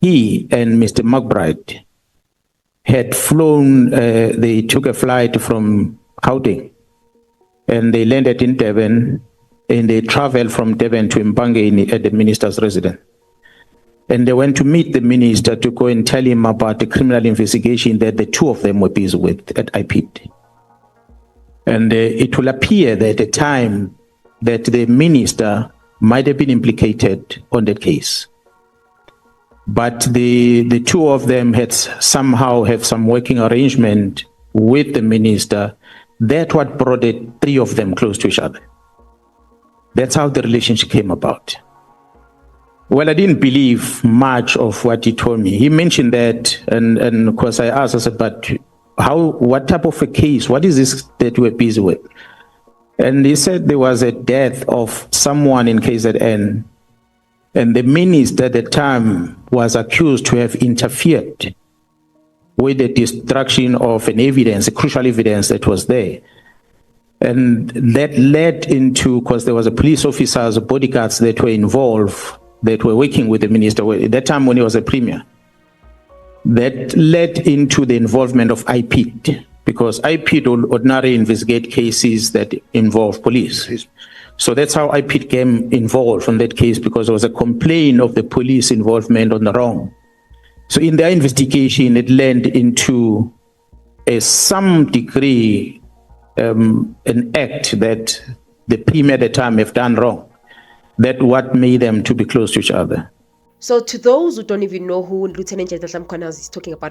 he and Mr. McBride had flown, they took a flight from Gauteng and they landed in Durban, and they traveled from Durban to Mpangeni at the minister's residence. And they went to meet the minister to go and tell him about the criminal investigation that the two of them were busy with at IPID. And it will appear that at the time that the minister might have been implicated on that case. But the two of them had somehow have some working arrangement with the minister. That's what brought the three of them close to each other. That's how the relationship came about. Well, I didn't believe much of what he told me. He mentioned that, and of course I asked, I said, but what type of a case, what is this that we're busy with? And he said there was a death of someone in KZN, and the minister at the time was accused to have interfered with the destruction of an evidence, a crucial evidence that was there. And that led into, because there was a police officers, bodyguards that were involved, that were working with the minister at that time when he was a premier. That led into the involvement of IPID, because IPID will ordinarily investigate cases that involve police. So that's how IPID came involved in that case, because there was a complaint of the police involvement on the wrong. So in their investigation, it led into some degree an act that the premier at the time have done wrong. That what made them to be close to each other. So to those who don't even know who Lieutenant General MKHWANAZI is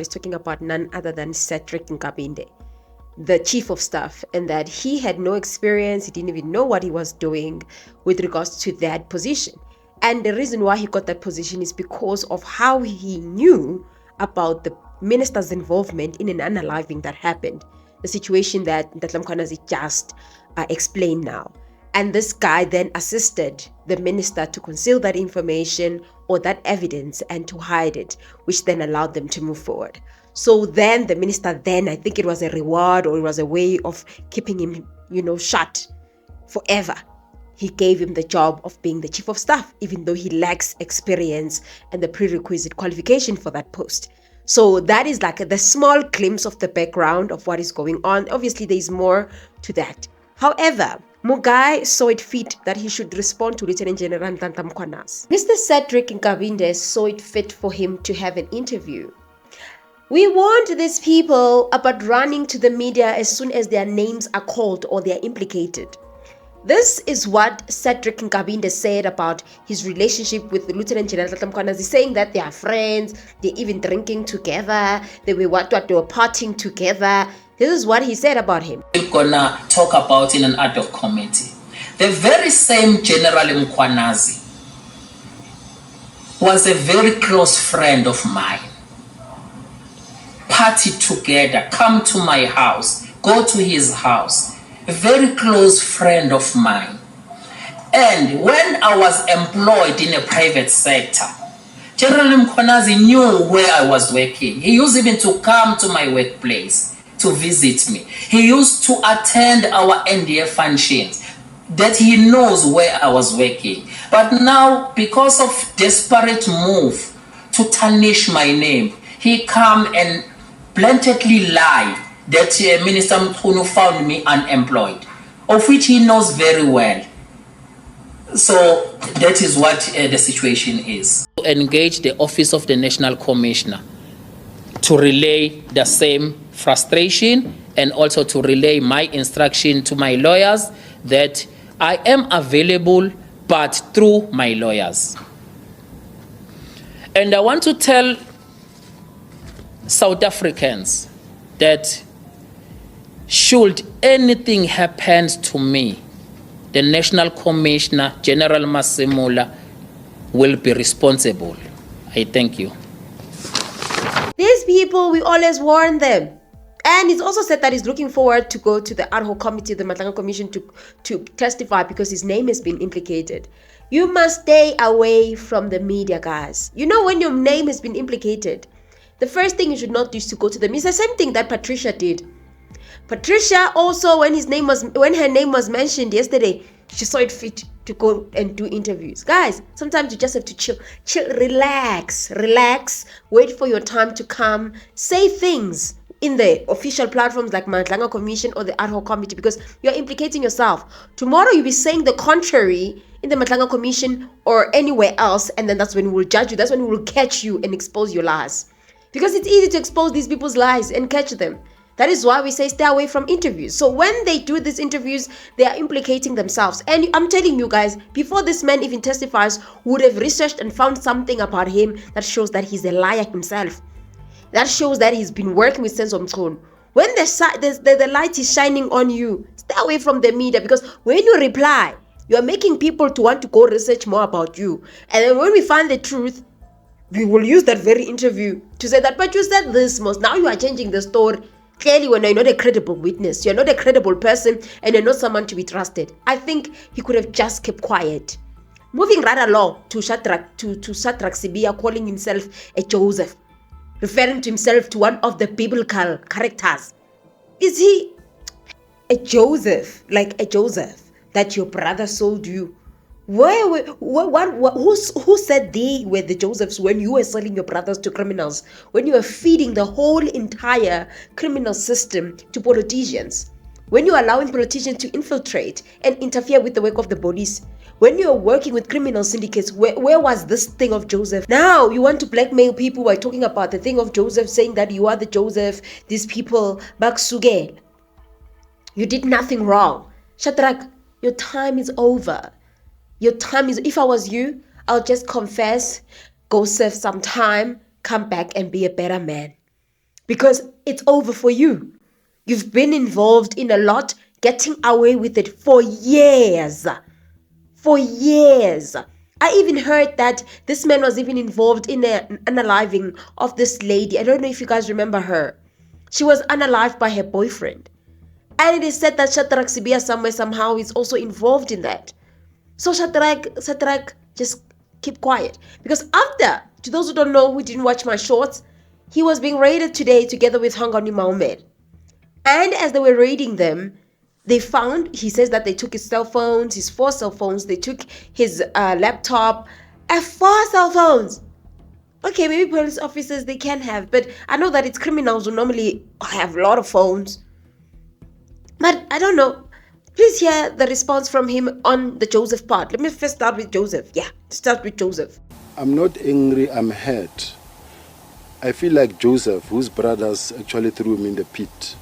talking about none other than Cedric Nkabinde, the chief of staff, and that he had no experience, he didn't even know what he was doing with regards to that position. And the reason why he got that position is because of how he knew about the minister's involvement in an unaliving that happened, the situation that MKHWANAZI just explained now. And this guy then assisted the minister to conceal that information or that evidence and to hide it, which then allowed them to move forward. So then the minister then, I think it was a reward or it was a way of keeping him, shut forever. He gave him the job of being the chief of staff, even though he lacks experience and the prerequisite qualification for that post. So that is like the small glimpse of the background of what is going on. Obviously, there is more to that. However, Mugai saw it fit that he should respond to Lieutenant General MKHWANAZI. Mr. Cedric Nkabinde saw it fit for him to have an interview. We warned these people about running to the media as soon as their names are called or they are implicated. This is what Cedric Nkabinde said about his relationship with Lieutenant General MKHWANAZI, saying that they are friends, they're even drinking together, they were partying together. This is what he said about him. We're gonna talk about in an ad hoc committee. The very same General MKHWANAZI was a very close friend of mine. Party together, come to my house, go to his house. A very close friend of mine. And when I was employed in a private sector, General MKHWANAZI knew where I was working. He used even to come to my workplace to visit me. He used to attend our NDA functions, that he knows where I was working. But now, because of desperate move to tarnish my name, he come and blatantly lied that Minister Mkhunu found me unemployed, of which he knows very well. So that is what the situation is. To engage the Office of the National Commissioner to relay the same frustration and also to relay my instruction to my lawyers that I am available, but through my lawyers. And I want to tell South Africans that should anything happen to me, the National Commissioner, General MASEMOLA, will be responsible. I thank you. These people, we always warn them. And it's also said that he's looking forward to go to the ad hoc committee, the Matlanga Commission, to testify because his name has been implicated. You must stay away from the media, guys. You know, when your name has been implicated, the first thing you should not do is to go to them. It's the same thing that Patricia did. Patricia also, when her name was mentioned yesterday, she saw it fit to go and do interviews. Guys, sometimes you just have to chill, relax, wait for your time to come, say things in the official platforms like MKHWANAZI Commission or the ad hoc committee, because you're implicating yourself. Tomorrow you'll be saying the contrary in the MKHWANAZI Commission or anywhere else, and then that's when we'll judge you. That's when we will catch you and expose your lies. Because it's easy to expose these people's lies and catch them. That is why we say stay away from interviews. So when they do these interviews, they are implicating themselves. And I'm telling you guys, before this man even testifies, would have researched and found something about him that shows that he's a liar himself. That shows that he's been working with Senzo Mchunu. When the light is shining on you, stay away from the media, because when you reply, you are making people to want to go research more about you. And then when we find the truth, we will use that very interview to say that, but you said this most. Now you are changing the story. Clearly, when you're not a credible witness, you're not a credible person, and you're not someone to be trusted. I think he could have just kept quiet. Moving right along to Shadrack Sibiya calling himself a Joseph, referring to himself to one of the biblical characters. Is he a Joseph, like a Joseph that your brother sold you? Who said they were the Josephs when you were selling your brothers to criminals, when you were feeding the whole entire criminal system to politicians, when you are allowing politicians to infiltrate and interfere with the work of the police, when you are working with criminal syndicates? Where was this thing of Joseph? Now you want to blackmail people by talking about the thing of Joseph, saying that you are the Joseph, these people, Baksugel. You did nothing wrong. Shadrack, your time is over. Your time is, if I was you, I'll just confess, go serve some time, come back and be a better man. Because it's over for you. You've been involved in a lot, getting away with it for years. For years. I even heard that this man was even involved in an unaliving of this lady. I don't know if you guys remember her. She was unalived by her boyfriend. And it is said that Shadrack Sibiya somehow is also involved in that. So Shadrack, just keep quiet. Because after, to those who don't know, who didn't watch my shorts, he was being raided today together with Hangani Mohammed. And as they were raiding them, they found, he says that they took his cell phones, his 4 cell phones, they took his laptop, 4 cell phones. Okay, maybe police officers, they can have, but I know that it's criminals who normally have a lot of phones. But I don't know. Please hear the response from him on the Joseph part. Let me first start with Joseph. Yeah, start with Joseph. I'm not angry, I'm hurt. I feel like Joseph, whose brothers actually threw him in the pit.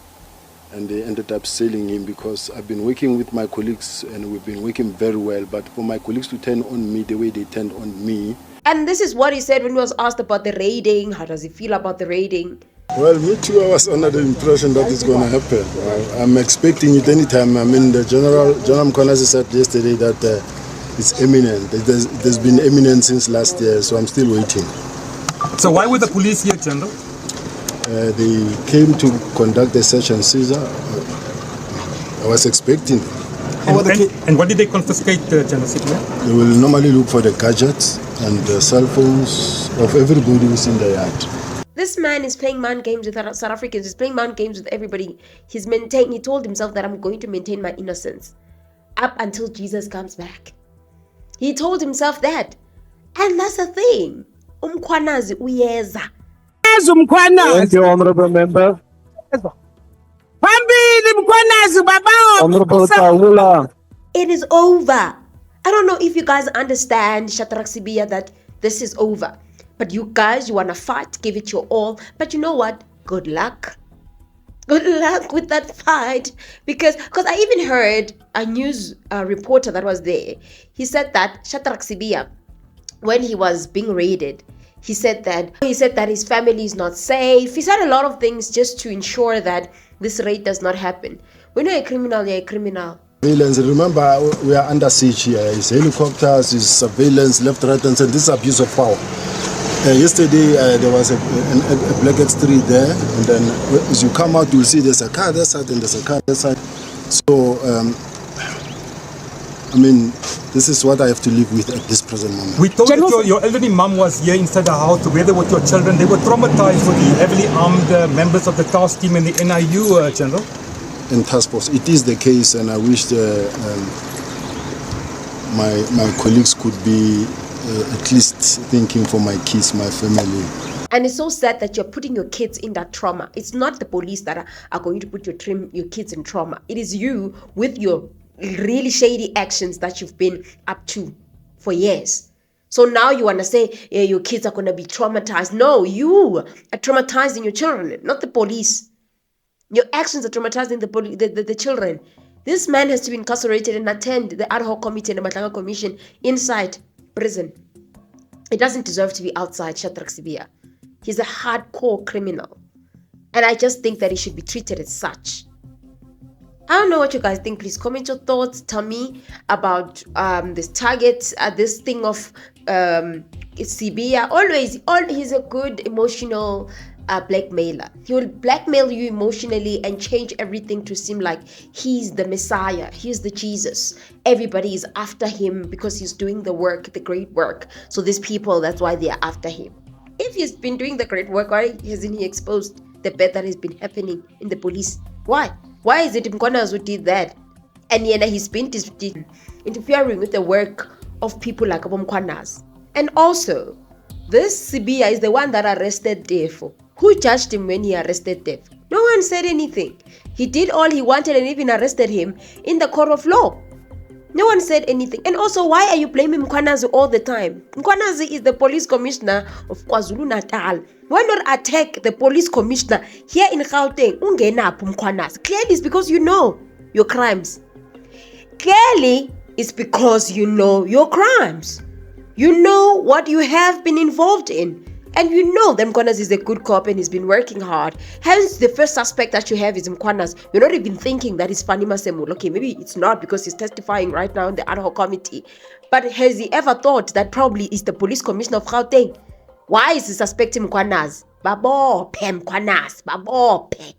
And they ended up selling him, because I've been working with my colleagues and we've been working very well. But for my colleagues to turn on me the way they turned on me. And this is what he said when he was asked about the raiding. How does he feel about the raiding? Well, me too, I was under the impression that it's going to happen. I'm expecting it anytime. I mean, the General MKHWANAZI said yesterday that it's imminent. There's been imminent since last year, so I'm still waiting. So why were the police here, General? They came to conduct a search and seizure. I was expecting. And what did they confiscate, General Sibiya? They will normally look for the gadgets and the cell phones of everybody who's in the yard. This man is playing mind games with South Africans. He's playing mind games with everybody. He told himself that I'm going to maintain my innocence up until Jesus comes back. He told himself that. And that's the thing. MKHWANAZI uyeza. Thank you, Honorable Member. Honorable Kawula. It is over. I don't know if you guys understand, Shadrack Sibiya, that this is over. But you guys, you want to fight, give it your all. But you know what? Good luck. Good luck with that fight. Because I even heard a news reporter that was there. He said that Shadrack Sibiya, when he was being raided, he said that his family is not safe. He said a lot of things just to ensure that this raid does not happen. When you're a criminal, you're a criminal. Remember, we are under siege here. It's helicopters, it's surveillance, left, right, and center. This is abuse of power. Yesterday, there was a black X3 there, and then as you come out, you'll see there's a car that side and there's a car that side. So, I mean, this is what I have to live with at this present moment. We told that your elderly mom was here inside the house together with your children. They were traumatized with the heavily armed members of the task team in the NIU, General. and task force. It is the case, and I wish my colleagues could be at least thinking for my kids, my family. And it's so sad that you're putting your kids in that trauma. It's not the police that are going to put your kids in trauma. It is you with your really shady actions that you've been up to for years. So now you want to say, yeah, your kids are going to be traumatized. No, you are traumatizing your children, not the police. Your actions are traumatizing the children. This man has to be incarcerated and attend the ad hoc committee and the NAMHLA commission inside prison. He doesn't deserve to be outside, Shadrack Sibiya. He's a hardcore criminal. And I just think that he should be treated as such. I don't know what you guys think. Please comment your thoughts. Tell me about this target, this thing of Sibiya. He's a good emotional blackmailer. He will blackmail you emotionally and change everything to seem like he's the Messiah. He's the Jesus. Everybody is after him because he's doing the work, the great work. So these people, that's why they are after him. If he's been doing the great work, why hasn't he exposed the bad that has been happening in the police? Why? Why is it MKHWANAZI who did that? And yet he's been interfering with the work of people like MKHWANAZI. And also, this Sibiya is the one that arrested Defo. Who judged him when he arrested Defo? No one said anything. He did all he wanted and even arrested him in the court of law. No one said anything. And also, why are you blaming MKHWANAZI all the time? MKHWANAZI is the police commissioner of KwaZulu-Natal. Why not attack the police commissioner here in Gauteng? Ungenapho MKHWANAZI. Clearly, it's because you know your crimes. Clearly, it's because you know your crimes. You know what you have been involved in. And you know that MKHWANAZI is a good cop and he's been working hard. Hence, the first suspect that you have is MKHWANAZI. You're not even thinking that it's FANIE MASEMOLA. Okay, maybe it's not because he's testifying right now in the ad hoc committee. But has he ever thought that probably is the police commissioner of Gauteng? Why is he suspecting MKHWANAZI? Babophe MKHWANAZI, babophe.